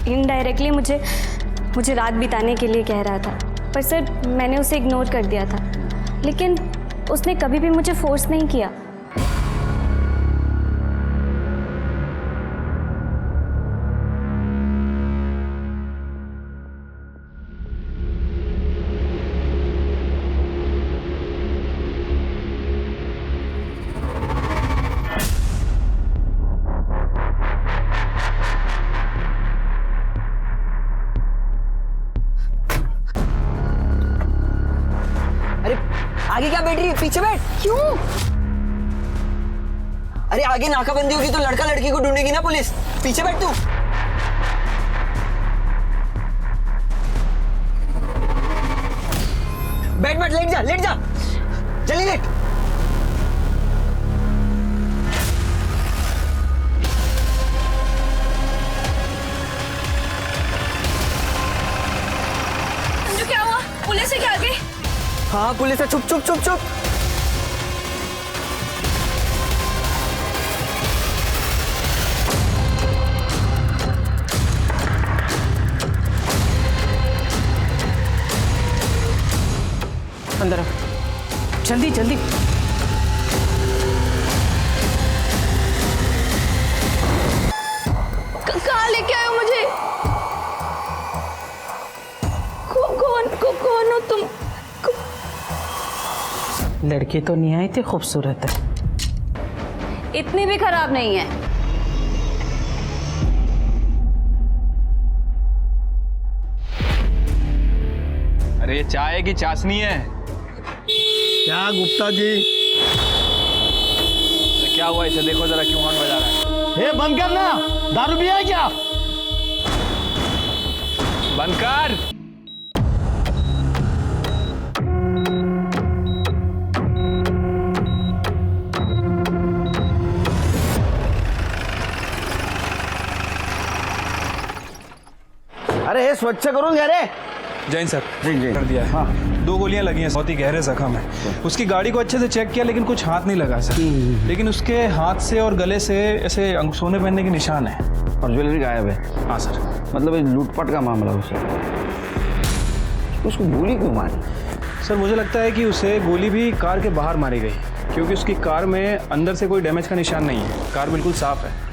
Indirectly मुझे रात बिताने के लिए कह रहा था। पर सर मैंने उसे इग्नोर कर दिया था, लेकिन उसने कभी भी मुझे फोर्स नहीं किया। आगे क्या बैठ रही है? पीछे बैठ। क्यों? अरे आगे नाकाबंदी होगी तो लड़का लड़की को ढूंढेगी ना पुलिस। पीछे बैठ तू। बैठ बैठ, लेट जा लेट जा, जल्दी लेट। अंजू क्या हुआ? पुलिस है क्या आगे? हाँ पुलिस है। चुप चुप चुप चुप। अंदर आओ, जल्दी जल्दी। कहाँ लेके आए हो मुझे? कौन हो तुम? लड़की तो नहीं आई थी, खूबसूरत है। इतनी भी खराब नहीं है। अरे ये चाय की चाशनी है। क्या गुप्ता जी? तो क्या हुआ इसे? देखो जरा क्यों हॉर्न बजा रहा है। ये बंद करना, दारू पिया है क्या? बंद कर। अरे ये स्वच्छ करो यार। जैन सर जी कर दिया है। हाँ। 2 गोलियां लगी हैं, बहुत ही गहरे जख्म है। उसकी गाड़ी को अच्छे से चेक किया लेकिन कुछ हाथ नहीं लगा सर। लेकिन उसके हाथ से और गले से ऐसे सोने पहनने के निशान है। और ज्वेलरी गायब है। हाँ सर। मतलब ये लूटपाट का मामला है उसे। उसको गोली क्यों मारी? सर मुझे लगता है कि उसे गोली भी कार के बाहर मारी गई, क्योंकि उसकी कार में अंदर से कोई डैमेज का निशान नहीं है। कार बिल्कुल साफ है।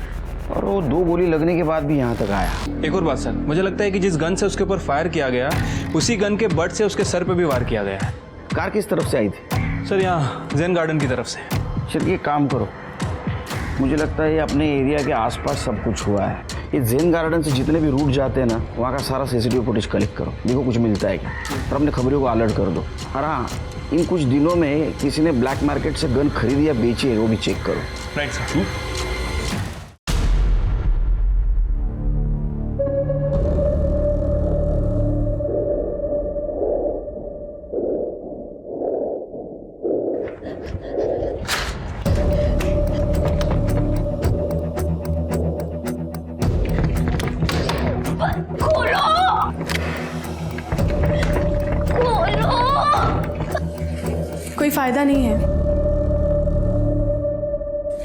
और वो 2 गोली लगने के बाद भी यहाँ तक आया। एक और बात सर, मुझे लगता है कि जिस गन से उसके ऊपर फायर किया गया, उसी गन के बट से उसके सर पे भी वार किया गया है। कार किस तरफ से आई थी? सर यहाँ जैन गार्डन की तरफ से। चलिए ये काम करो, मुझे लगता है ये अपने एरिया के आसपास सब कुछ हुआ है। ये जैन गार्डन से जितने भी रूट जाते हैं ना, वहाँ का सारा CCTV फुटेज कलेक्ट करो, देखो कुछ मिलता है क्या। और अपने खबरों को अलर्ट कर दो। और हाँ, इन कुछ दिनों में किसी ने ब्लैक मार्केट से गन खरीदी या बेची है वो भी चेक करो। Right sir. कोई फायदा नहीं है।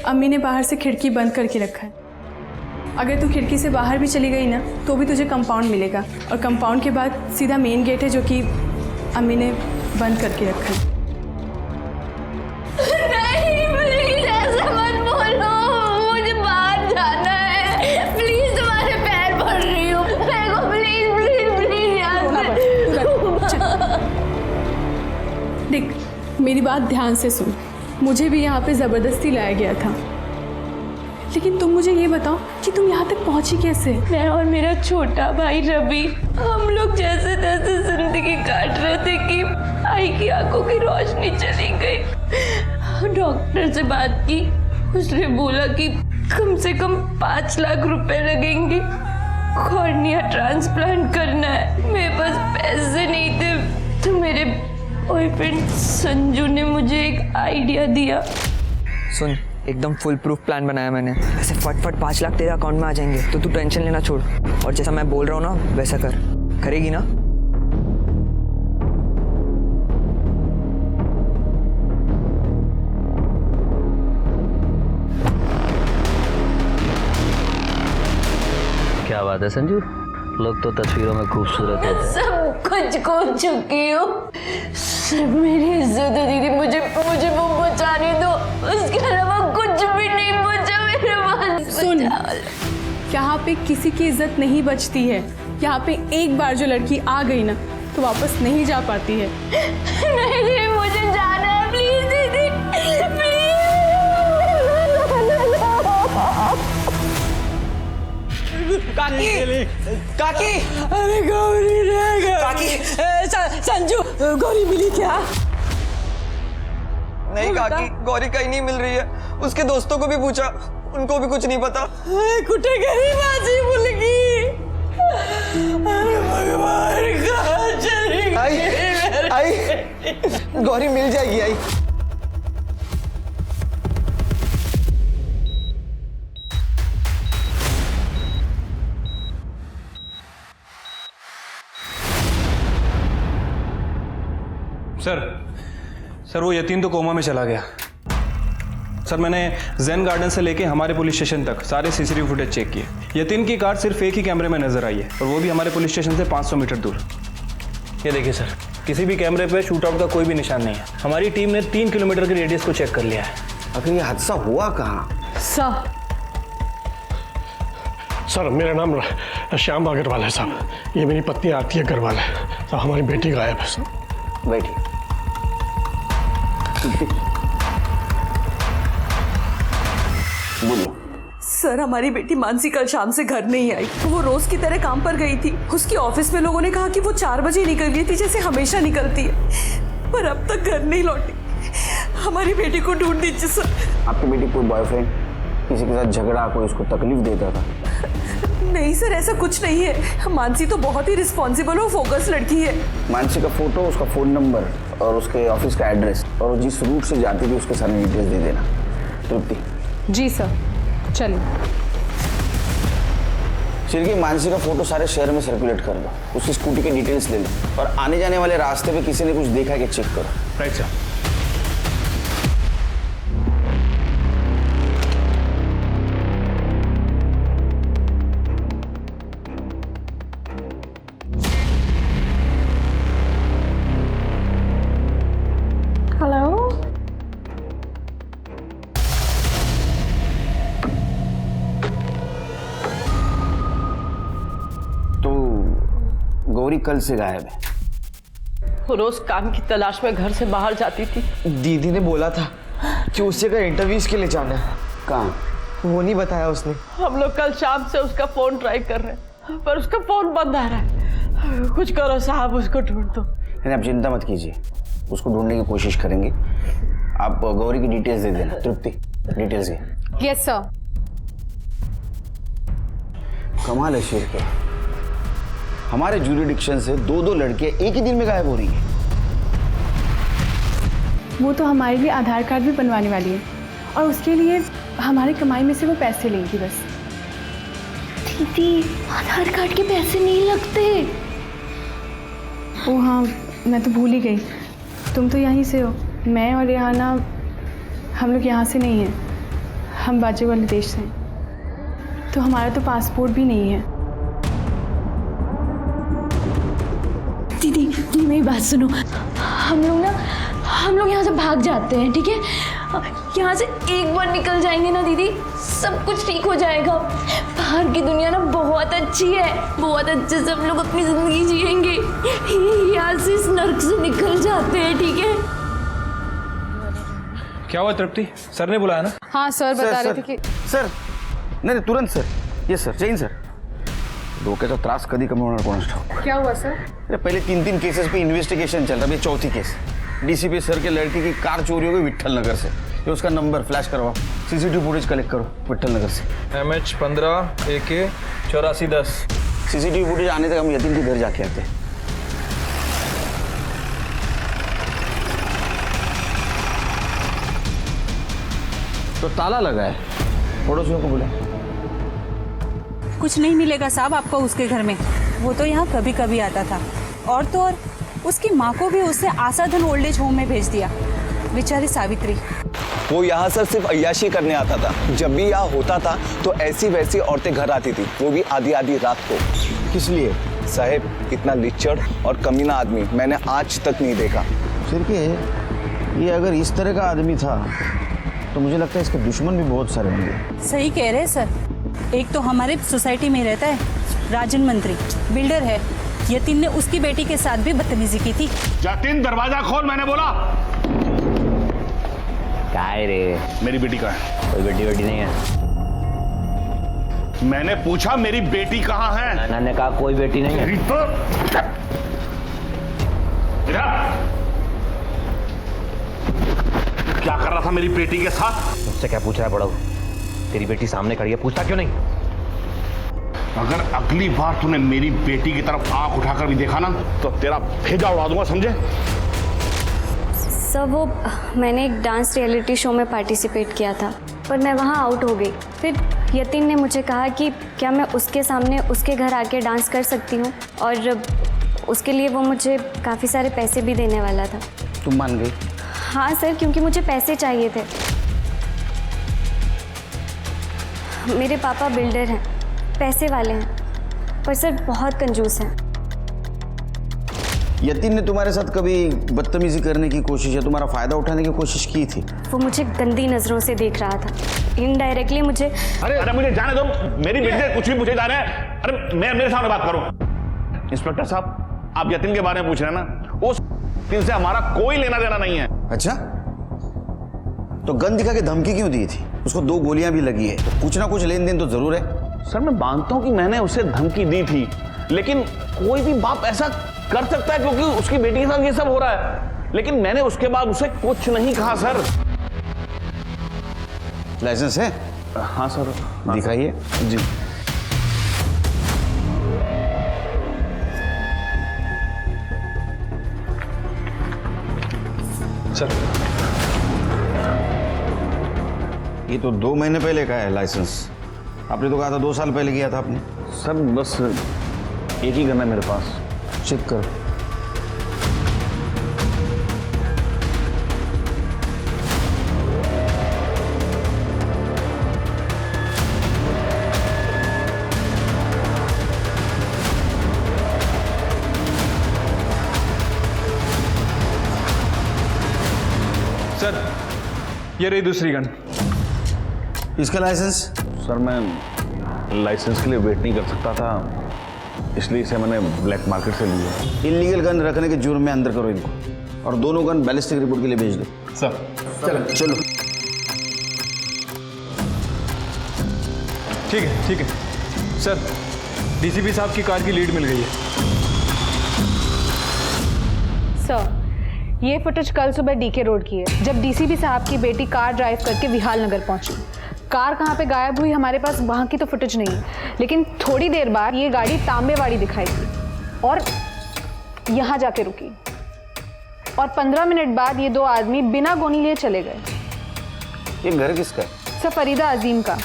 अम्मी ने बाहर से खिड़की बंद करके रखा है। अगर तू खिड़की से बाहर भी चली गई ना तो भी तुझे कंपाउंड मिलेगा, और कंपाउंड के बाद सीधा मेन गेट है जो कि अम्मी ने बंद करके रखा है। नहीं प्लीज ऐसा मत बोलो, मुझे बाहर जाना है। प्लीज तुम्हारे पैर पड़ रही हूँ, मेरे को प्लीज प्लीज प्लीज यहाँ से। देख मेरी बात ध्यान से सुन, मुझे भी यहाँ पे ज़बरदस्ती लाया गया था, लेकिन तुम मुझे ये बताओ कि तुम यहाँ तक पहुँची कैसे? मैं और मेरा छोटा भाई रवि, हम लोग जैसे तैसे जिंदगी काट रहे थे कि आई की आंखों की रोशनी चली गई। डॉक्टर से बात की, उसने बोला कि कम से कम 5 लाख रुपए लगेंगे, कॉर्निया ट्रांसप्लांट करना है। मेरे पास पैसे नहीं थे तो मेरे बॉयफ्रेंड संजू ने मुझे एक आइडिया दिया। सुन, एकदम फुल प्रूफ प्लान बनाया मैंने। ऐसे फट 5 लाख तेरे अकाउंट में आ जाएंगे, तो तू टेंशन लेना छोड़ और जैसा मैं बोल रहा हूँ ना वैसा कर। करेगी ना? क्या बात है संजू, लोग तो तस्वीरों में खूबसूरत होते हैं। सब कुछ खो चुकी हूँ, सिर्फ मेरी इज्जत है दीदी। मुझे वो बचाने दो, उसके अलावा कुछ भी नहीं बचा मेरे पास। सुन, यहाँ पे किसी की इज्जत नहीं बचती है। यहाँ पे एक बार जो लड़की आ गई ना तो वापस नहीं जा पाती है। नहीं दीदी, मुझे जाना है, प्लीज दीदी, प्लीज। काकी, काकी, अरे गौरी रह गई। काकी, संजू, गौरी मिली क्या? नहीं काकी, गौरी कहीं नहीं मिल रही है। उसके दोस्तों को भी पूछा, उनको भी कुछ नहीं पता। कुटे गई बाजी मुलगी। अरे भगवान, कहाँ चली गई? आई, गौरी मिल जाएगी। आई, सर वो यतीम तो कोमा में चला गया। सर मैंने जैन गार्डन से लेके हमारे पुलिस स्टेशन तक सारे सीसीटीवी फुटेज चेक किए। यतीम की कार सिर्फ एक ही कैमरे में नजर आई है, और वो भी हमारे पुलिस स्टेशन से 500 मीटर दूर। ये देखिए सर, किसी भी कैमरे पे शूट आउट का कोई भी निशान नहीं है। हमारी टीम ने 3 किलोमीटर के रेडियस को चेक कर लिया है। आखिर ये हादसा हुआ कहाँ? सर मेरा नाम श्याम अग्रवाल है साहब। ये मेरी पत्नी आरती अग्रवाल है साहब। हमारी बेटी गायब है सर। बैठिए। बोलो। सर, हमारी बेटी मानसी कल शाम से घर नहीं आई। वो रोज की तरह काम पर गई थी। उसकी ऑफिस में लोगों ने कहा कि वो 4 बजे निकल गई थी, जैसे हमेशा निकलती है, पर अब तक घर नहीं लौटी। हमारी बेटी को ढूंढ दीजिए सर। आपकी बेटी कोई बॉयफ्रेंड, किसी के साथ झगड़ा, कोई उसको तकलीफ देता था? नहीं सर, ऐसा कुछ नहीं है। मानसी तो बहुत ही रिस्पॉन्सिबल और फोकस लड़की है। मानसी का फोटो, उसका फोन नंबर और उसके ऑफिस का एड्रेस और जिस रूट से जाती थी उसके सारे डिटेल्स दे देना। तृप्ति। जी सर, चलिए। सिर्फ मानसी का फोटो सारे शहर में सर्कुलेट कर दो। उसकी स्कूटी के डिटेल्स ले लो, और आने जाने वाले रास्ते पे किसी ने कुछ देखा है कि चेक करो। Right sir. गौरी कल से गायब है। वो रोज काम की तलाश में घर से बाहर जाती थी। दीदी ने बोला था कि उसे का इंटरव्यूज के लिए जाना है। कहाँ? वो नहीं बताया उसने। हम लोग कल शाम से उसका फोन ट्राई कर रहे हैं, पर उसका फोन बंद आ रहा है। कुछ करो साहब, उसको ढूंढ दो। नहीं, आप चिंता मत कीजिए, उसको ढूंढने की कोशिश करेंगे। आप गौरी की डिटेल्स दे देना। तृप्ति, डिटेल्स ये। Yes sir. कमाल है शेर के, हमारे ज्यूरिडिक्शन से 2 लड़कियां एक ही दिन में गायब हो रही हैं। वो तो हमारे लिए आधार कार्ड भी बनवाने वाली है, और उसके लिए हमारी कमाई में से वो पैसे लेंगी बस। दीदी, आधार कार्ड के पैसे नहीं लगते। ओ हाँ, मैं तो भूल ही गई। तुम तो यहीं से हो। मैं और रेहाना, हम लोग यहाँ से नहीं हैं, हम बाजू वाले देश से हैं। तो हमारा तो पासपोर्ट भी नहीं है। दीदी, मेरी बात सुनो। हम लोग यहाँ से भाग जाते हैं, ठीक है? यहाँ से एक बार निकल जाएंगे ना दीदी, सब कुछ ठीक हो जाएगा। बाहर की दुनिया ना बहुत अच्छी है, बहुत अच्छे से हम लोग अपनी जिंदगी जिएंगे। यहाँ से इस नर्क से निकल जाते हैं, ठीक है? क्या हुआ तृप्ति? सर ने बुलाया ना? हाँ सर, बता रहे थे कि सर नहीं, तुरंत सर। ये सर, जैन सर, डोक्याचा त्रास कधी कमी होणार कोणास ठाऊक। क्या हुआ सर? अरे पहले 3 केसेस पे इन्वेस्टिगेशन चल रहा है, ये चौथी केस। डीसीपी सर के लड़की की कार चोरी हो गई विट्ठल नगर से। ये उसका नंबर फ्लैश करवाओ, सीसीटीवी फुटेज कलेक्ट करो विट्ठल नगर से। MH15 AK 8410। सीसीटीवी फुटेज आने तक हम यतीम के घर जाके आते हैं। तो ताला लगा है, पड़ोसियों को बुला। कुछ नहीं मिलेगा साहब आपको उसके घर में। वो तो यहाँ कभी कभी आता था, और तो और उसकी माँ को भी उससे आसाधन ओल्ड एज होम में भेज दिया, बेचारी सावित्री। वो यहाँ सर सिर्फ अय्याशी करने आता था। जब भी यहाँ होता था तो ऐसी वैसी औरतें घर आती थी, वो भी आधी आधी रात को। किस लिए? साहब इतना लिच्चड़ और कमीना आदमी मैंने आज तक नहीं देखा। फिर के ये अगर इस तरह का आदमी था तो मुझे लगता है इसके दुश्मन भी बहुत सारे होंगे। सही कह रहे हैं सर। एक तो हमारे सोसाइटी में रहता है राजन मंत्री, बिल्डर है। यतीन ने उसकी बेटी के साथ भी बदतमीजी की थी। जतिन दरवाजा खोल, मैंने बोला। काय रे, मेरी बेटी कहाँ है? कोई बेटी नहीं है। मैंने पूछा मेरी बेटी कहाँ है? नाना ने कहा कोई बेटी नहीं है। क्या कर रहा था मेरी बेटी के साथ? मुझसे क्या पूछ रहा है बड़ाऊ? तेरी बेटी सामने खड़ी है, पूछता क्यों नहीं? अगर अगली बार तूने मेरी बेटी की तरफ आंख उठाकर भी देखा ना तो तेरा भेजा उड़ा दूंगा, समझे? सर वो मैंने एक डांस रियलिटी शो में पार्टिसिपेट किया था, पर मैं वहाँ आउट हो गई। फिर यतीन ने मुझे कहा कि क्या मैं उसके सामने उसके घर आके डांस कर सकती हूँ, और उसके लिए वो मुझे काफ़ी सारे पैसे भी देने वाला था। तुम मान गई? हाँ सर, क्योंकि मुझे पैसे चाहिए थे। मेरे पापा बिल्डर हैं, पैसे वाले हैं, पर सर बहुत कंजूस हैं। यतीन ने तुम्हारे साथ कभी बदतमीजी करने की कोशिश या तुम्हारा फायदा उठाने की कोशिश की थी? वो मुझे गंदी नज़रों से देख रहा था, इनडायरेक्टली मुझे। अरे मुझे जाने दो, मेरी बेटी से कुछ भी पूछे जा रहे हैं। अरे मैं मेरे सामने बात करूं। इंस्पेक्टर साहब, आप यतीन के बारे में पूछ रहे हैं ना, उस यतीन से हमारा कोई लेना देना नहीं है। अच्छा, तो गन दिखा के धमकी क्यों दी थी? उसको 2 गोलियां भी लगी है, तो कुछ ना कुछ लेन देन तो जरूर है। सर मैं मानता हूं कि मैंने उसे धमकी दी थी, लेकिन कोई भी बाप ऐसा कर सकता है क्योंकि उसकी बेटी के साथ ये सब हो रहा है। लेकिन मैंने उसके बाद उसे कुछ नहीं कहा सर। लाइसेंस है? हाँ सर। दिखाइए। जी। सर ये तो 2 महीने पहले का है लाइसेंस। आपने तो कहा था 2 साल पहले किया था आपने। सर बस एक ही गन है मेरे पास। चेक करो। सर ये रही दूसरी गन। इसका लाइसेंस? सर मैं लाइसेंस के लिए वेट नहीं कर सकता था, इसलिए इसे मैंने ब्लैक मार्केट से लिया। इलीगल गन रखने के जुर्म में अंदर करो इनको, और दोनों गन बैलिस्टिक रिपोर्ट के लिए भेज दो। सर चलो। ठीक है सर, डीसीपी साहब की कार की लीड मिल गई है। सर ये फुटेज कल सुबह डीके रोड की है, जब डीसीपी साहब की बेटी कार ड्राइव करके विहाल नगर पहुंची। कार कहाँ पे गायब हुई हमारे पास वहाँ की तो फुटेज नहीं है, लेकिन थोड़ी देर बाद ये गाड़ी तांबेवाड़ी दिखाई दी और यहाँ जाके रुकी, और 15 मिनट बाद ये 2 आदमी बिना गोली लिए चले गए। ये घर किसका है? सर फरीदा अजीम का।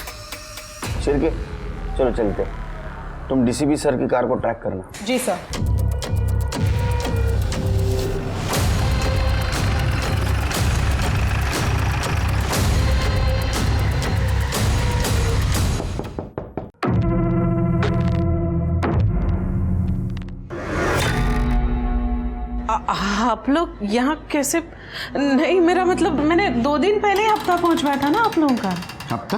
शिरके, चलो चलते। तुम डीसीपी सर की कार को ट्रैक करना। जी सर। आप लोग यहाँ कैसे? नहीं, मेरा मतलब मैंने 2 दिन पहले हफ्ता पहुँचवाया था ना आप लोगों का। हफ्ता?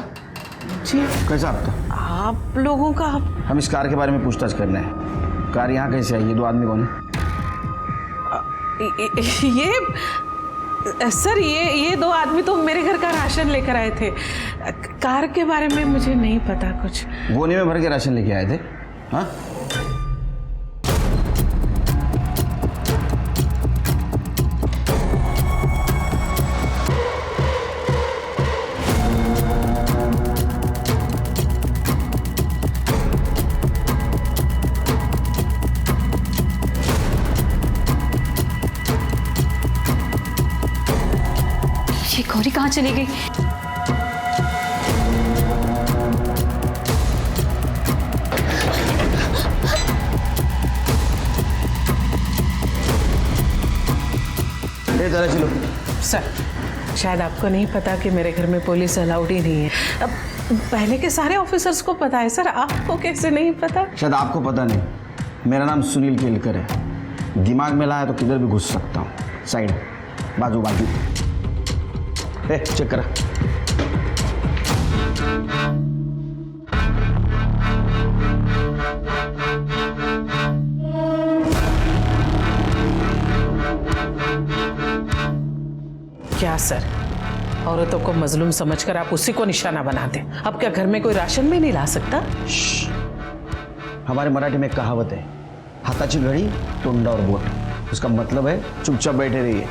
जी। कैसा हफ्ता? आप लोगों का? हम इस कार के बारे में पूछताछ करना है। कार यहाँ कैसे आई? ये 2 आदमी कौन है? ये सर ये 2 आदमी तो मेरे घर का राशन लेकर आए थे। कार के बारे में मुझे नहीं पता कुछ। गोनी में भर के राशन लेके आए थे? हाँ? ये गौरी कहाँ चली गई? चलो। सर शायद आपको नहीं पता कि मेरे घर में पुलिस अलाउड ही नहीं है। अब पहले के सारे ऑफिसर्स को पता है सर, आपको कैसे नहीं पता? शायद आपको पता नहीं, मेरा नाम सुनील केलकर है। दिमाग में लाया तो किधर भी घुस सकता हूँ। साइड, बाजू बाजू। चेक करा। क्या सर, औरतों को मजलूम समझकर आप उसी को निशाना बनाते? अब क्या घर में कोई राशन भी नहीं ला सकता? हमारे मराठी में एक कहावत है, हाथाची घड़ी तोंडावर बोट। उसका मतलब है चुपचाप बैठे रहिए।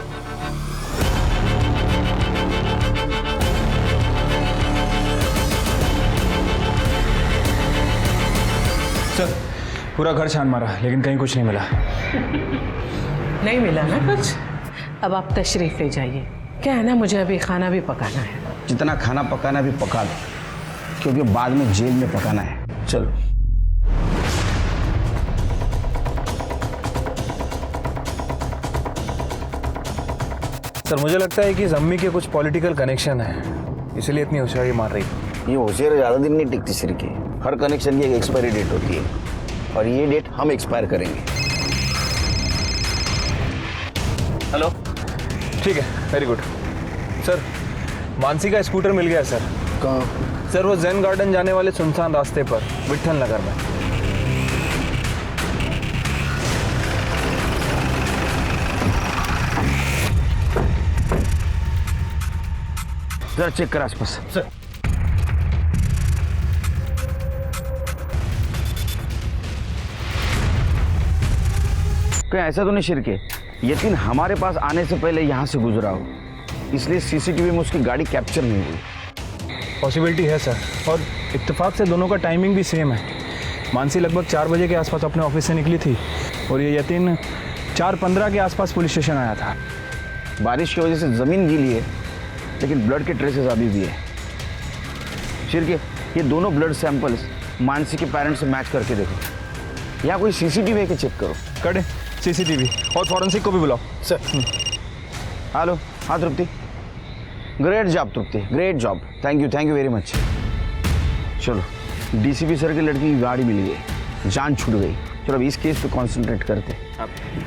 सर पूरा घर छान मारा लेकिन कहीं कुछ नहीं मिला। नहीं मिला ना कुछ? अब आप तशरीफ ले जाइए। क्या है ना, मुझे अभी खाना भी पकाना है। जितना खाना पकाना भी पका दो, क्योंकि बाद में जेल में पकाना है। चलो। सर मुझे लगता है कि इस अम्मी के कुछ पॉलिटिकल कनेक्शन है, इसलिए इतनी होशियारी मार रही है। ये होशियारी ज़्यादा दिन नहीं टिकती सिर की। हर कनेक्शन की एक एक्सपायरी डेट होती है, और ये डेट हम एक्सपायर करेंगे। हेलो, ठीक है, वेरी गुड। सर मानसी का स्कूटर मिल गया सर। कहाँ? सर वो जैन गार्डन जाने वाले सुनसान रास्ते पर विट्ठल नगर में। जरा चेक कर आसपास। सर क्या ऐसा तो नहीं शिरके, यतीन हमारे पास आने से पहले यहाँ से गुजरा हो, इसलिए सीसीटीवी में उसकी गाड़ी कैप्चर नहीं हुई? पॉसिबिलिटी है सर, और इत्तेफाक से दोनों का टाइमिंग भी सेम है। मानसी लगभग 4 बजे के आसपास अपने ऑफिस से निकली थी और ये यतीन 4:15 के आसपास पुलिस स्टेशन आया था। बारिश की वजह से ज़मीन गीली है, लेकिन ब्लड के ट्रेसेस अभी भी है। शिरके, ये दोनों ब्लड सैंपल्स मानसी के पेरेंट्स से मैच करके देखो। यहाँ कोई सीसीटीवी है कि चेक करो। कड़े सीसीटीवी और फॉरेंसिक को भी बुलाओ। सर। हेलो, हाँ Tripti. Great job Tripti, great job. Thank you very much. चलो, डीसीपी सर की लड़की की गाड़ी मिल गई, जान छूट गई। चलो अब इस केस पे कॉन्सेंट्रेट करते।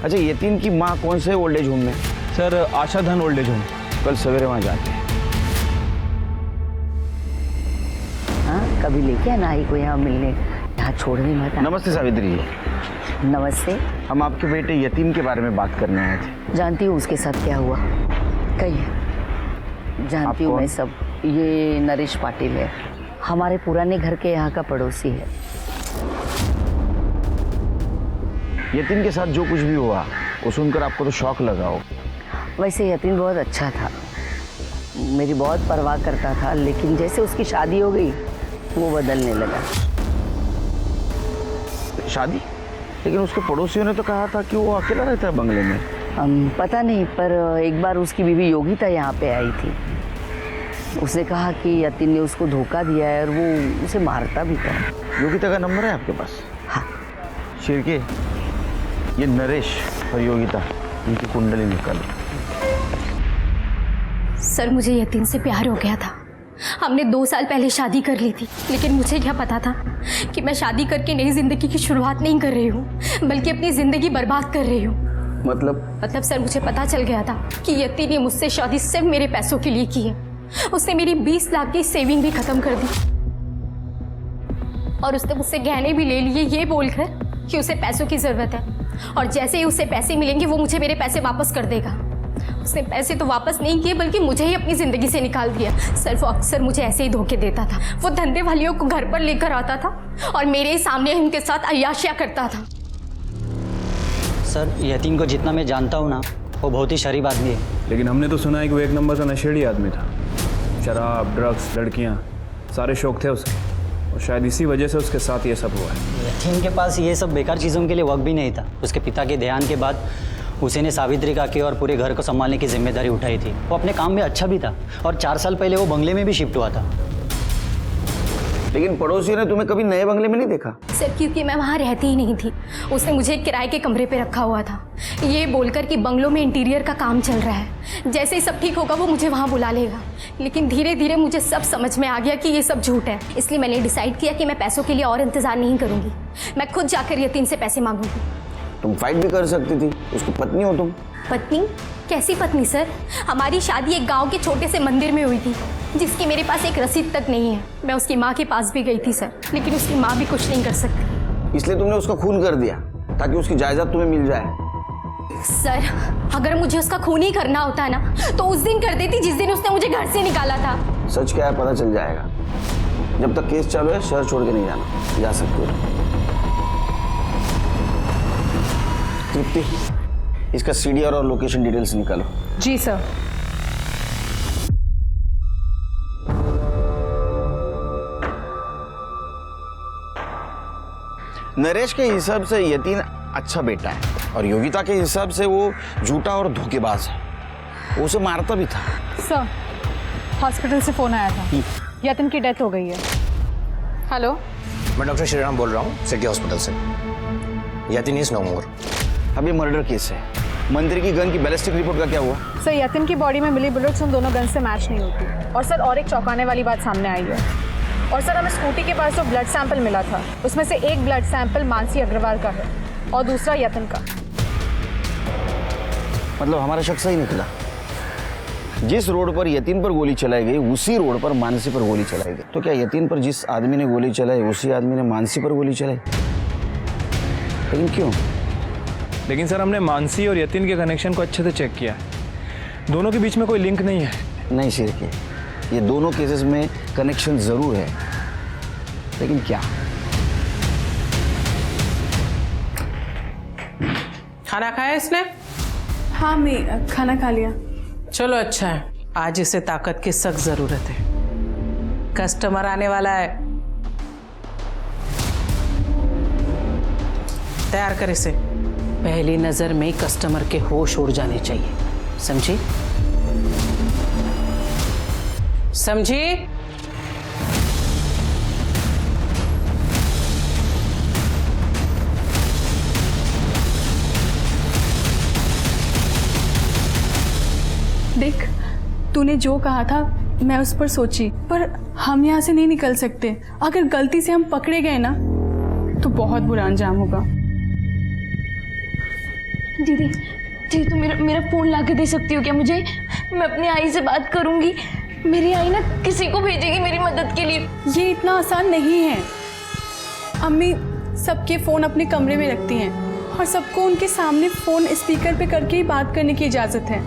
अच्छा, यतीन की माँ कौन से ओल्ड एज होम में? सर आशा धन ओल्ड एज होम। कल सवेरे वहाँ जाते हैं। हाँ, कभी लेके आना आई को यहाँ मिलने, यहाँ छोड़ने मत आना। नमस्ते सावित्री जी। नमस्ते। हम आपके बेटे यतीम के बारे में बात करने आए थे। जानती हूँ उसके साथ क्या हुआ, कहिए। जानती हूँ मैं सब। ये नरेश पाटिल है, हमारे पुराने घर के यहाँ का पड़ोसी है। यतीम के साथ जो कुछ भी हुआ वो सुनकर आपको तो शौक लगा हो। वैसे यतीम बहुत अच्छा था, मेरी बहुत परवाह करता था, लेकिन जैसे उसकी शादी हो गई वो बदलने लगा। शादी? लेकिन उसके पड़ोसियों ने तो कहा था कि वो अकेला रहता है बंगले में। पता नहीं, पर एक बार उसकी बीवी योगिता यहाँ पे आई थी। उसने कहा कि यतीन ने उसको धोखा दिया है और वो उसे मारता भी था। योगिता का नंबर है आपके पास? हाँ। शिरके, ये नरेश और योगिता, इनकी कुंडली निकालो। सर मुझे यतीन से प्यार हो गया था। हमने 2 साल पहले शादी कर ली थी, लेकिन मुझे क्या पता था कि मैं शादी करके नई जिंदगी की शुरुआत नहीं कर रही हूँ, बल्कि अपनी जिंदगी बर्बाद कर रही हूँ। मतलब सर मुझे पता चल गया था कि यतीन ने मुझसे शादी सिर्फ मेरे पैसों के लिए की है। उसने मेरी 20 लाख की सेविंग भी खत्म कर दी और उसने मुझसे गहने भी ले लिए, ये बोलकर कि उसे पैसों की जरूरत है और जैसे ही उसे पैसे मिलेंगे वो मुझे मेरे पैसे वापस कर देगा। उसने पैसे तो वापस नहीं किए, बल्कि मुझे ही अपनी ज़िंदगी से निकाल दिया। सर वो अक्सर मुझे ऐसे ही धोखे देता था। वो धंधे वालियों को घर पर लेकर आता था और मेरे ही सामने उनके साथ अय्याशियाँ करता था। सर यतीन को जितना मैं जानता हूँ ना, वो बहुत ही शरीफ आदमी है। लेकिन हमने तो सुना है कि वो एक नंबर का नशेड़ी आदमी था। शराब, ड्रग्स, लड़कियाँ, सारे शौक थे उसके, और शायद इसी वजह से उसके साथ ये सब हुआ है। यतीन के पास ये सब बेकार चीज़ों के लिए वक्त भी नहीं था। उसके पिता के देहांत के बाद उसी ने सावित्री काकी और पूरे घर को संभालने की जिम्मेदारी उठाई थी। वो अपने काम में अच्छा भी था और 4 साल पहले वो बंगले में भी शिफ्ट हुआ था। लेकिन पड़ोसियों ने तुम्हें कभी नए बंगले में नहीं देखा। सर क्योंकि मैं वहाँ रहती ही नहीं थी, उसने मुझे एक किराए के कमरे पे रखा हुआ था, ये बोलकर कि बंगलों में इंटीरियर का काम चल रहा है, जैसे ही सब ठीक होगा वो मुझे वहाँ बुला लेगा। लेकिन धीरे धीरे मुझे सब समझ में आ गया कि ये सब झूठ है, इसलिए मैंने डिसाइड किया कि मैं पैसों के लिए और इंतजार नहीं करूँगी, मैं खुद जाकर यतीन से पैसे मांगूंगी। तुम फाइट भी कर सकती थी, उसकी पत्नी हो तुम। पत्नी? कैसी पत्नी सर? हमारी शादी एक गांव के छोटे से मंदिर में हुई थी, जिसकी मेरे पास एक रसीद तक नहीं है। मैं उसकी माँ के पास भी गई थी सर, लेकिन उसकी माँ भी कुछ नहीं कर सकती। इसलिए तुमने उसका खून कर दिया ताकि उसकी जायदाद तुम्हें मिल जाए। सर अगर मुझे उसका खून ही करना होता ना तो उस दिन कर देती जिस दिन उसने मुझे घर से निकाला था। सच क्या है पता चल जाएगा। जब तक केस चालू है शहर छोड़ के नहीं जाना, जा सकते हो। तृप्ति, इसका सीडीआर और लोकेशन डिटेल्स निकालो। जी सर। नरेश के हिसाब से यतीन अच्छा बेटा है और योगिता के हिसाब से वो झूठा और धोखेबाज है, वो उसे मारता भी था। सर हॉस्पिटल से फ़ोन आया था, यतीन की डेथ हो गई है। हेलो, मैं डॉक्टर श्रीराम बोल रहा हूँ सिटी हॉस्पिटल से। यतीन इज नो मोर। अब ये मर्डर केस है। मंदिर की गन की बैलिस्टिक रिपोर्ट का क्या हुआ? सर यतीन की बॉडी में मिली बुलेट्स उन दोनों गन से मैच नहीं होती। और सर और एक चौंकाने वाली बात सामने आई है। और सर हमें स्कूटी के पास जो ब्लड सैंपल मिला था उसमें से एक ब्लड सैंपल मानसी अग्रवाल का है और दूसरा यतीन का। मतलब हमारा शक सही निकला। जिस रोड पर यतीन पर गोली चलाई गई उसी रोड पर मानसी पर गोली चलाई गई। तो क्या यतीन पर जिस आदमी ने गोली चलाई उसी आदमी ने मानसी पर गोली चलाई? लेकिन क्यों? लेकिन सर हमने मानसी और यतीन के कनेक्शन को अच्छे से चेक किया है, दोनों के बीच में कोई लिंक नहीं है। नहीं सिर के, ये दोनों केसेस में कनेक्शन जरूर है, लेकिन क्या? खाना खाया इसने? हाँ मैं खाना खा लिया। चलो अच्छा है, आज इसे ताकत की सख्त जरूरत है। कस्टमर आने वाला है, तैयार कर इसे। पहली नजर में कस्टमर के होश उड़ जाने चाहिए, समझी? समझी? देख, तूने जो कहा था मैं उस पर सोची, पर हम यहाँ से नहीं निकल सकते। अगर गलती से हम पकड़े गए ना तो बहुत बुरा अंजाम होगा। दीदी दीदी तुम मेरा फ़ोन ला के दे सकती हो क्या मुझे? मैं अपनी आई से बात करूंगी, मेरी आई ना किसी को भेजेगी मेरी मदद के लिए। ये इतना आसान नहीं है। अम्मी सबके फ़ोन अपने कमरे में रखती हैं और सबको उनके सामने फ़ोन स्पीकर पे करके ही बात करने की इजाज़त है।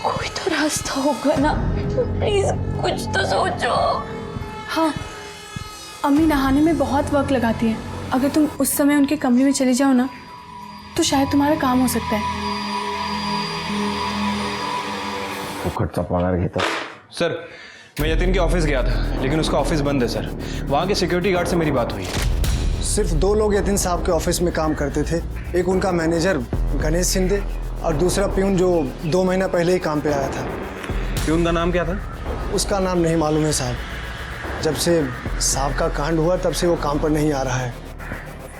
कोई तो रास्ता होगा ना, प्लीज़ कुछ तो सोचो। हाँ, अम्मी नहाने में बहुत वक्त लगाती है। अगर तुम उस समय उनके कमरे में चले जाओ ना तो शायद तुम्हारा काम हो सकता है। उखड़ता पगार घेता। सर मैं यतीन के ऑफिस गया था, लेकिन उसका ऑफिस बंद है सर। वहाँ के सिक्योरिटी गार्ड से मेरी बात हुई। सिर्फ 2 लोग यतीन साहब के ऑफिस में काम करते थे, एक उनका मैनेजर गणेश शिंदे और दूसरा प्यून जो 2 महीना पहले ही काम पे आया था। प्यून का नाम क्या था? उसका नाम नहीं मालूम है साहब। जब से साहब का कांड हुआ तब से वो काम पर नहीं आ रहा है।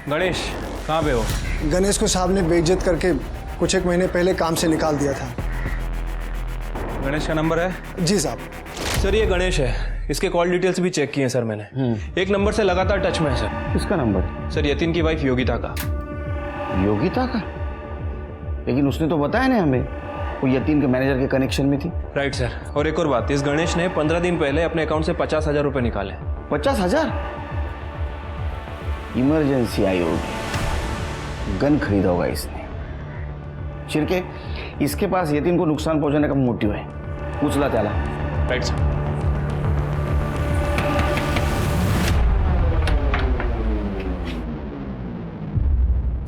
गणेश कहाँ पे हो? गणेश को साहब ने बेइज्जत करके कुछ 1 महीने पहले काम से निकाल दिया था। गणेश का नंबर है? जी साहब। सर ये गणेश है, इसके कॉल डिटेल्स भी चेक किए हैं सर मैंने। एक नंबर से लगातार टच में है सर। किसका नंबर? सर यतीन की वाइफ योगिता का। योगिता का? लेकिन उसने तो बताया ना हमें वो यतीन के मैनेजर के कनेक्शन में थी। Right sir. और एक और बात, इस गणेश ने 15 दिन पहले अपने अकाउंट से 50,000 रुपये निकाले। 50,000? इमरजेंसी आई होगी, गन खरीदा होगा इसने। चिरके, इसके पास यतीन को नुकसान पहुंचाने का मोटिव है। उछला त्याला। Right sir.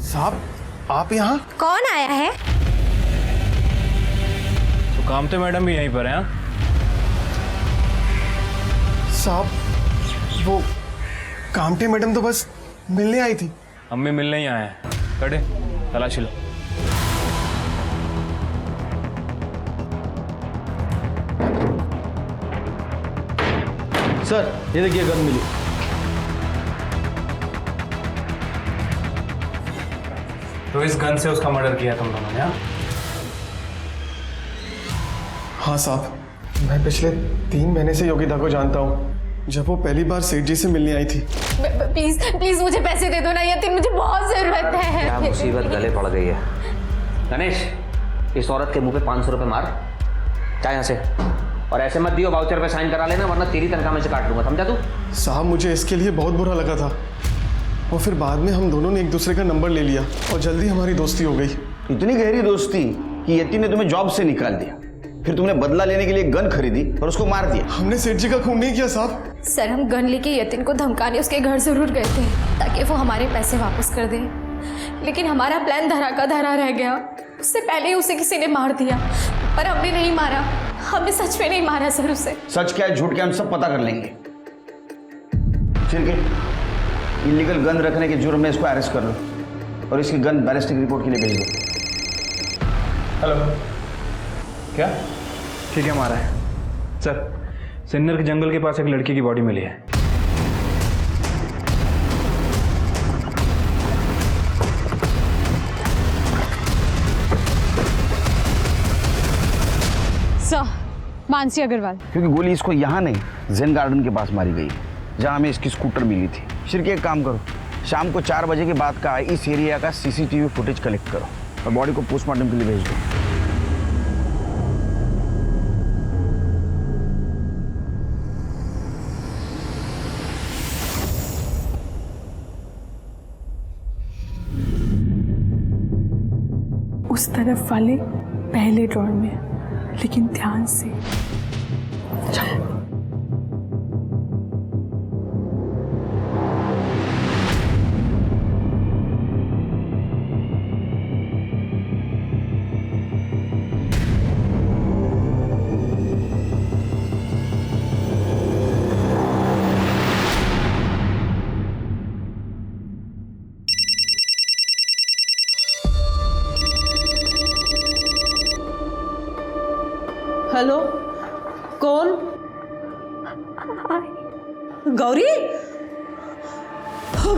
साहब आप यहाँ? कौन आया है? तो कामते मैडम भी यहीं पर हैं? साहब वो कामटे मैडम तो बस मिलने आई थी। अम्मी मिलने ही आए हैं। कड़े तलाशी लो। सर ये देखिए गन मिली। तो इस गन से उसका मर्डर किया तुम लोगों ने? हाँ साहब, मैं पिछले 3 महीने से योगिता को जानता हूँ, जब वो पहली बार सेठ जी से मिलने आई थी। प्लीज प्लीज मुझे पैसे दे दो ना यतिन, मुझे बहुत जरूरत है। क्या मुसीबत गले पड़ गई है। गणेश, इस औरत के मुंह पे 500 रुपये मार, चाहे यहाँ से, और ऐसे मत दियो वाउचर पे साइन करा लेना, वरना तेरी तनख्वाह में से काट लूंगा, समझा तू? साहब मुझे इसके लिए बहुत बुरा लगा था, और फिर बाद में हम दोनों ने एक दूसरे का नंबर ले लिया और जल्दी हमारी दोस्ती हो गई। इतनी गहरी दोस्ती कि यति ने तुम्हें जॉब से निकाल दिया, फिर तुमने बदला लेने के लिए गन खरीदी और उसको मार दिया। हमने सेठ जी का खून नहीं किया साहब। सर हम गन लेके यतिन को धमकाने उसके घर जरूर गए थे ताकि वो हमारे पैसे वापस कर दे, लेकिन हमारा प्लान धरा का धरा रह गया। उससे पहले ही उसे किसी ने मार दिया, पर हमने नहीं मारा, हमने सच में नहीं मारा सर उसे। सच क्या है झूठ क्या हम सब पता कर लेंगे। ठीक है, इलीगल गन रखने के जुर्म में इसको अरेस्ट कर लो और इसकी गन बैलिस्टिक रिपोर्ट के लिए भेज दो। हेलो, क्या? ठीक है, मारा है सर। सिन्नर के जंगल के पास एक लड़की की बॉडी मिली है। सर, मानसी अग्रवाल। क्योंकि गोली इसको यहाँ नहीं जेन गार्डन के पास मारी गई, जहाँ हमें इसकी स्कूटर मिली थी। शिरके एक काम करो, शाम को 4 बजे के बाद का इस एरिया का CCTV फुटेज कलेक्ट करो और बॉडी को पोस्टमार्टम के लिए भेज दो। उस तरफ वाले पहले ड्रॉर में, लेकिन ध्यान से। हेलो, कौन? गौरी?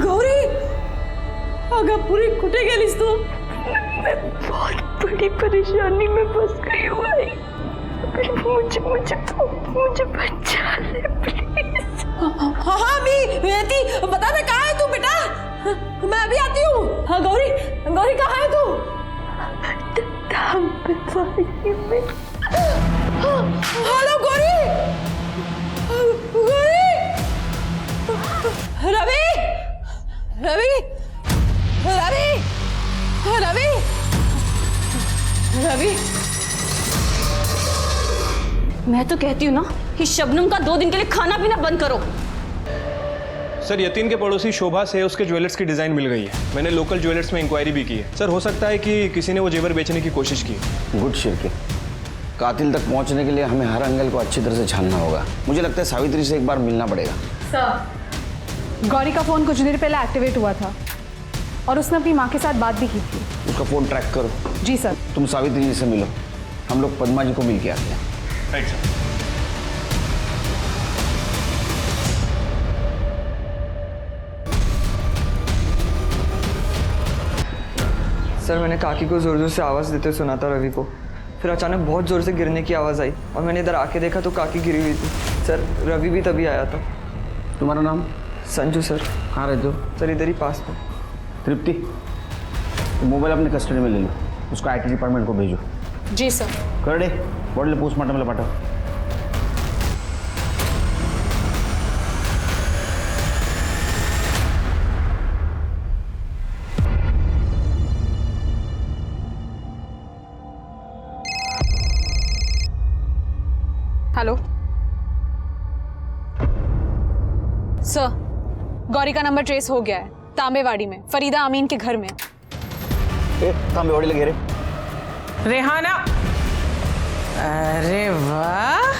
गौरी, अगं पुरी कुठे गेलीस तू? मैं बहुत बड़ी परेशानी में फंस गई हूँ भाई, मुझे बचा ले प्लीज। हाँ मैं यति, बता दे कहाँ है तू बेटा? मैं अभी आती हूँ। हाँ गौरी, गौरी कहाँ है तू? हेलो गौरी, गौरी, रवि, रवि, रवि, रवि, रवि। मैं तो कहती हूँ ना कि शबनम का 2 दिन के लिए खाना पीना बंद करो। सर यतीन के पड़ोसी शोभा से उसके ज्वेलर्स की डिज़ाइन मिल गई है। मैंने लोकल ज्वेलर्स में इंक्वायरी भी की है। सर हो सकता है कि किसी ने वो जेवर बेचने की कोशिश की। गुड शिरके, कातिल तक पहुंचने के लिए हमें हर एंगल को अच्छी तरह से छानना होगा। मुझे लगता है सावित्री से एक बार मिलना पड़ेगा। सर, गौरी का फ़ोन कुछ देर पहले एक्टिवेट हुआ था और उसने अपनी माँ के साथ बात भी की थी। उसका फ़ोन ट्रैक करो। जी सर। तुम सावित्री जी से मिलो, हम लोग पद्मा जी को मिल के आते हैं। Right sir. सर मैंने काकी को ज़ोर ज़ोर से आवाज़ देते सुना था रवि को, फिर अचानक बहुत ज़ोर से गिरने की आवाज़ आई और मैंने इधर आके देखा तो काकी गिरी हुई थी। सर रवि भी तभी आया था। तुम्हारा नाम? संजू सर। कहाँ रहते हो? सर इधर ही पास में। तृप्ति, तो मोबाइल अपने कस्टडी में ले लो, उसको IT डिपार्टमेंट को भेजो। जी सर। कर दे, बॉडी पोस्टमार्टम में पाठो। हेलो सर, गौरी का नंबर ट्रेस हो गया है, तांबेवाड़ी में फरीदा अमीन के घर में। तांबेवाड़ी लगे रे। रेहाना, अरे वाह,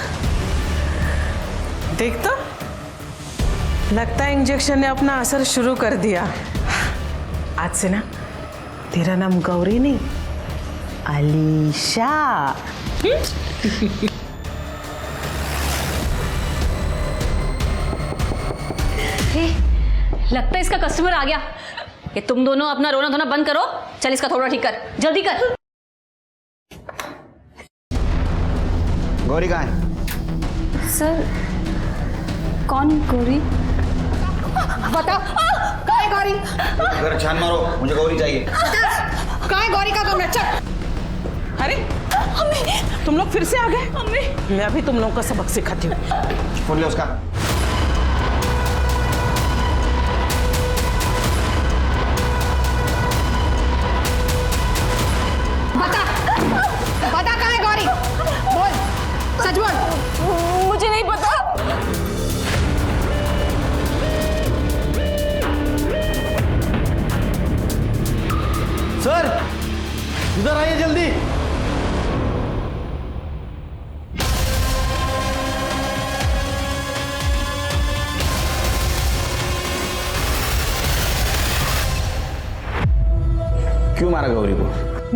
देख तो लगता है इंजेक्शन ने अपना असर शुरू कर दिया। आज से ना तेरा नाम गौरी नहीं, अलीशा। लगता है इसका कस्टमर आ गया। ये तुम दोनों अपना रोना धोना बंद करो, चल इसका थोड़ा ठीक कर, जल्दी कर। गौरी कहाँ है? सर कौन गौरी? बताओ कहाँ है गौरी? अगर छान मारो, मुझे गौरी चाहिए। कहाँ है गौरी का कमरा? चल। अरे तुम लोग फिर से आ गए? मैं अभी तुम लोगों का सबक सिखाती हूँ। फोन ले उसका। बता कहाँ है गौरी? बोल, सच बोल। मुझे नहीं पता। सर इधर आइए जल्दी। क्यों मारा गौरी को?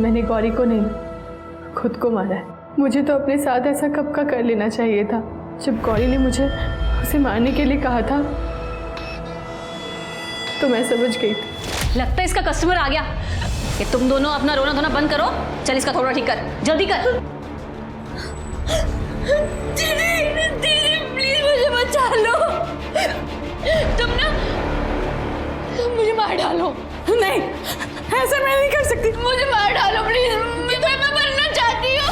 मैंने गौरी को नहीं, खुद को मारा है। मुझे तो अपने साथ ऐसा कब का कर लेना चाहिए था। जब गौरी ने मुझे उसे मारने के लिए कहा था तो मैं समझ गई थी। लगता है इसका कस्टमर आ गया। ये तुम दोनों अपना रोना धोना बंद करो, चल इसका थोड़ा ठीक कर, जल्दी कर। दीदी दीदी प्लीज मुझे बचा लो। तुम मुझे मार डालो। नहीं, ऐसा मैं नहीं कर सकती। मुझे मार डालो प्लीज, मैं मरना चाहती हूँ।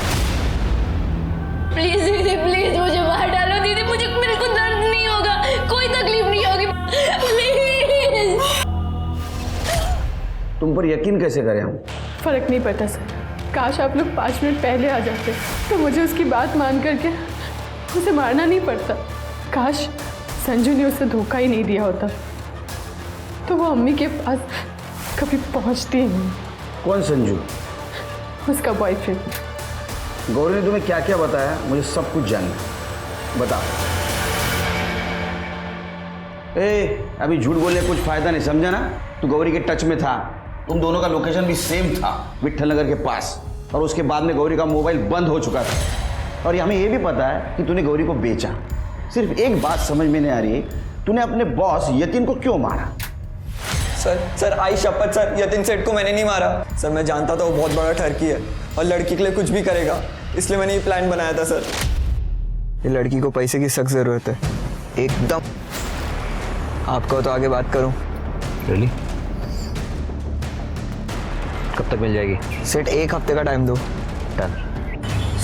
प्लीज दीदी प्लीज मुझे मार डालो। दीदी मुझे बिल्कुल दर्द नहीं होगा, कोई तकलीफ नहीं होगी, प्लीज। तुम पर यकीन कैसे करें हम? फर्क नहीं पड़ता सर। काश आप लोग 5 मिनट पहले आ जाते तो मुझे उसकी बात मान करके उसे मारना नहीं पड़ता। काश संजू ने उसे धोखा ही नहीं दिया होता तो वो अम्मी के पास कभी पहुंचती ही नहीं। कौन संजू? उसका बॉयफ्रेंड। गौरी ने तुम्हें क्या क्या बताया? मुझे सब कुछ जानना है, बता। अभी झूठ बोलने कुछ फायदा नहीं, समझा ना? तू गौरी के टच में था, तुम दोनों का लोकेशन भी सेम था, विट्ठल नगर के पास, और उसके बाद में गौरी का मोबाइल बंद हो चुका था। और हमें ये भी पता है कि तूने गौरी को बेचा। सिर्फ एक बात समझ में नहीं आ रही है, तूने अपने बॉस यतीन को क्यों मारा? सर आई शपथ सर, यतीन सेठ को मैंने नहीं मारा। सर मैं जानता था वो बहुत बड़ा ठरकी है और लड़की के लिए कुछ भी करेगा, इसलिए मैंने ये प्लान बनाया था सर। ये लड़की को पैसे की सख्त ज़रूरत है, एकदम। आपको तो आगे बात करूं। रियली? कब तक मिल जाएगी? सेठ 1 हफ्ते का टाइम दो। डन।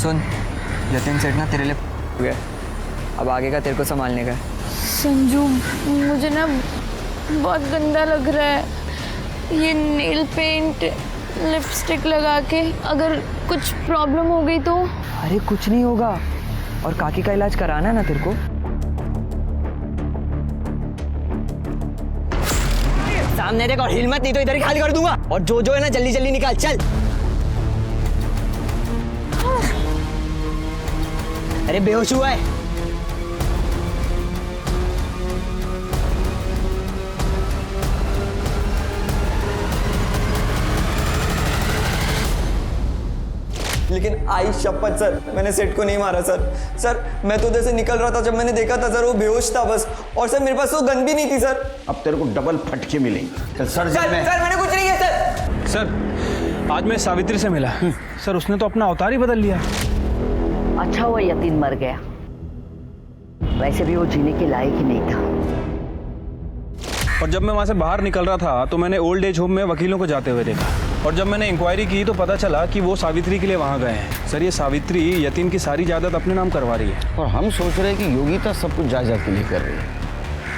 सुन, यतीन सेठ ना तेरे लिए हो गया, अब आगे का तेरे को संभालने का है। संजू मुझे ना बहुत गंदा लग रहा है, ये नेल पेंट लिपस्टिक लगा के। अगर कुछ प्रॉब्लम हो गई तो? अरे कुछ नहीं होगा, और काकी का इलाज कराना है ना तेरे को। सामने देख और हिम्मत नहीं तो इधर ही खाली कर दूंगा, और जो है ना जल्दी जल्दी निकाल, चल। अरे बेहोश हुआ है। लेकिन आई शपथ सर, मैंने सेठ को नहीं मारा सर। सर मैं तो उधर से निकल रहा था, जब मैंने देखा था सर वो बेहोश था बस, और सर मेरे पास वो गन भी नहीं थी सर। अब तेरे को डबल फटके मिलेंगे। चल सर सर मैंने कुछ नहीं किया सर। सर आज मैं सावित्री से मिला, सर उसने तो अपना अवतार ही बदल लिया। अच्छा हुआ यतीन मर गया, वैसे भी वो जीने के लायक ही नहीं था। और जब मैं वहाँ से बाहर निकल रहा था तो मैंने ओल्ड एज होम में वकीलों को जाते हुए देखा, और जब मैंने इंक्वायरी की तो पता चला कि वो सावित्री के लिए वहाँ गए हैं। सर ये सावित्री यतीन की सारी जायदाद अपने नाम करवा रही है। और हम सोच रहे हैं कि योगिता सब कुछ जायदाद के लिए कर रही है,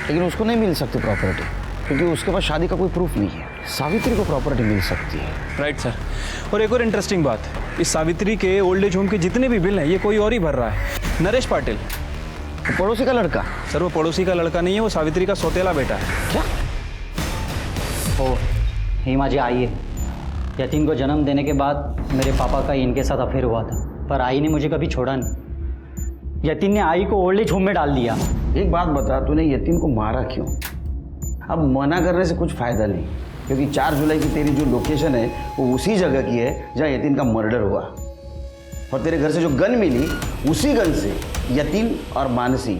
लेकिन उसको नहीं मिल सकती प्रॉपर्टी, क्योंकि उसके पास शादी का कोई प्रूफ नहीं है। सावित्री को प्रॉपर्टी मिल सकती है। Right sir. और एक और इंटरेस्टिंग बात, इस सावित्री के ओल्ड एज होम के जितने भी बिल हैं ये कोई और ही भर रहा है। नरेश पाटिल, पड़ोसी का लड़का? सर वो पड़ोसी का लड़का नहीं है, वो सावित्री का सौतेला बेटा है। क्या? ओ हेमा जी आइए। यतीन को जन्म देने के बाद मेरे पापा का इनके साथ अफेयर हुआ था, पर आई ने मुझे कभी छोड़ा नहीं। यतीन ने आई को ओल्ड एज होम में डाल दिया। एक बात बता, तूने यतीन को मारा क्यों? अब मना करने से कुछ फ़ायदा नहीं, क्योंकि 4 जुलाई की तेरी जो लोकेशन है वो उसी जगह की है जहाँ यतीन का मर्डर हुआ, और तेरे घर से जो गन मिली उसी गन से यतीन और मानसी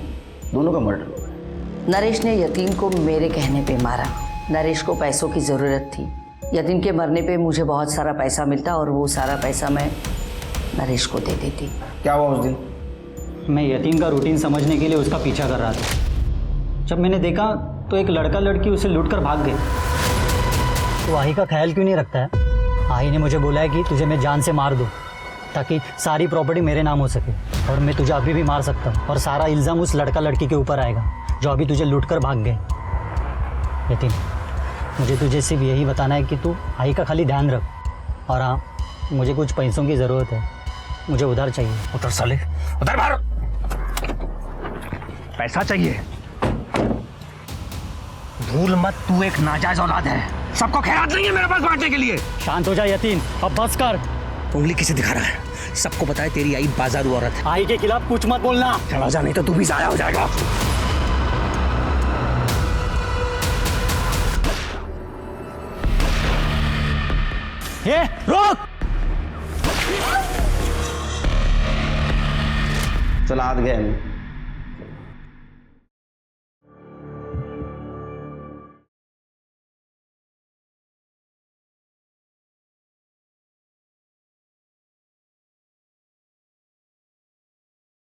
दोनों का मर्डर हुआ। नरेश ने यतीन को मेरे कहने पे मारा। नरेश को पैसों की ज़रूरत थी। यतीन के मरने पे मुझे बहुत सारा पैसा मिलता और वो सारा पैसा मैं नरेश को दे देती। क्या हुआ उस दिन? मैं यतीन का रूटीन समझने के लिए उसका पीछा कर रहा था। जब मैंने देखा तो एक लड़का लड़की उसे लूट कर भाग गए। तो आई का ख्याल क्यों नहीं रखता है? आई ने मुझे बोला है कि तुझे मैं जान से मार दूँ ताकि सारी प्रॉपर्टी मेरे नाम हो सके, और मैं तुझे अभी भी मार सकता हूँ और सारा इल्ज़ाम उस लड़का लड़की के ऊपर आएगा जो अभी तुझे लूट कर भाग गए। यतीन, मुझे तुझे सिर्फ यही बताना है कि तू आई का खाली ध्यान रख। और हाँ, मुझे कुछ पैसों की ज़रूरत है, मुझे उधार चाहिए। उधर साले, उधर बाहर। पैसा चाहिए? भूल मत, तू एक नाजायज औलाद है। सबको खैरात नहीं है मेरे पास बांटने के लिए। शांत हो जा यतीन, अब बस कर। उंगली किसे दिखा रहा है? सबको पता है तेरी आई बाजारू औरत है। आई के खिलाफ कुछ मत बोलना। चला जा, नहीं तो तू भी जाया हो जाएगा। ये रोक। चल हाथ गए हम।